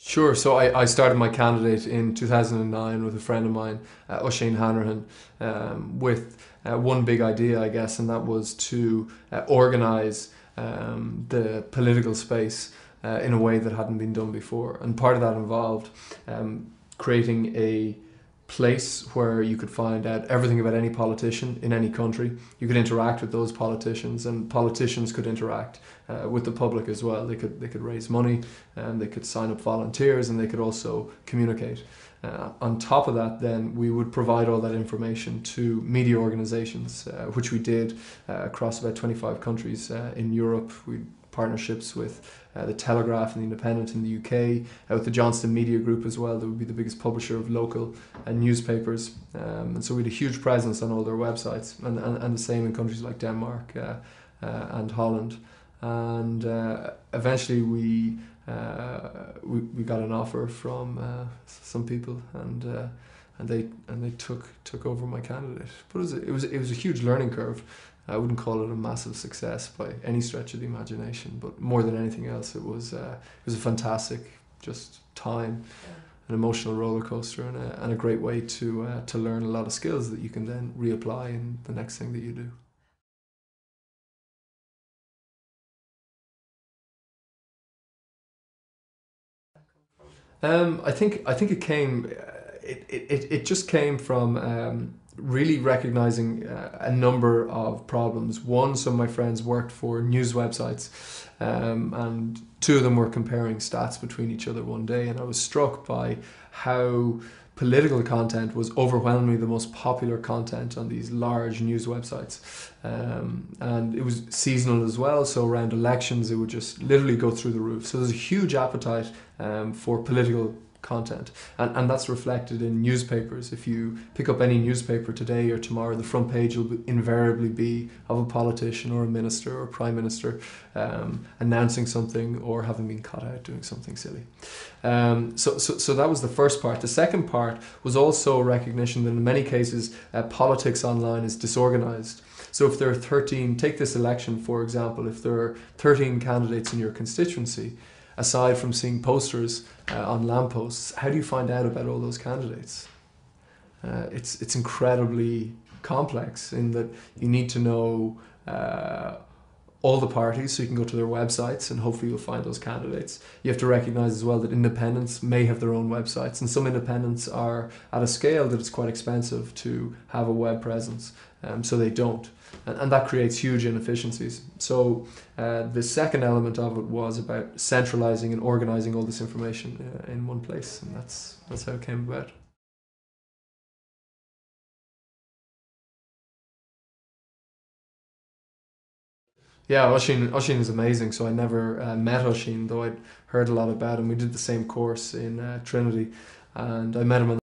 Sure. So I started MiCanditate in 2009 with a friend of mine, Oisin Hanrahan, with one big idea, I guess, and that was to organise the political space in a way that hadn't been done before. And part of that involved creating a place where you could find out everything about any politician in any country. You could interact with those politicians, and politicians could interact with the public as well. They could raise money, and they could sign up volunteers, and they could also communicate. On top of that, then we would provide all that information to media organisations, which we did across about 25 countries in Europe. We partnerships with the Telegraph and the Independent in the UK, with the Johnston Media Group as well. That would be the biggest publisher of local newspapers, and so we had a huge presence on all their websites, and the same in countries like Denmark and Holland. And eventually we got an offer from some people, and they took over MiCanditate. But it was a huge learning curve. I wouldn't call it a massive success by any stretch of the imagination, but more than anything else, it was a fantastic just time, an emotional roller coaster, and a great way to learn a lot of skills that you can then reapply in the next thing that you do. I think it came. It just came from really recognizing a number of problems. One, some of my friends worked for news websites, and two of them were comparing stats between each other one day, and I was struck by how political content was overwhelmingly the most popular content on these large news websites. And it was seasonal as well, so around elections it would just literally go through the roof. So there's a huge appetite for political content, and that's reflected in newspapers. If you pick up any newspaper today or tomorrow, the front page will invariably be of a politician or a minister or a prime minister announcing something or having been caught out doing something silly. So that was the first part. The second part was also recognition that in many cases politics online is disorganized. So if there are 13, take this election for example, if there are 13 candidates in your constituency, aside from seeing posters on lampposts, how do you find out about all those candidates? It's incredibly complex in that you need to know all the parties, so you can go to their websites and hopefully you'll find those candidates. You have to recognise as well that independents may have their own websites, and some independents are at a scale that it's quite expensive to have a web presence, so they don't. And that creates huge inefficiencies. So the second element of it was about centralising and organising all this information in one place, and that's how it came about. Yeah, Oisin is amazing. So I never met Oisin, though I'd heard a lot about him. We did the same course in Trinity, and I met him on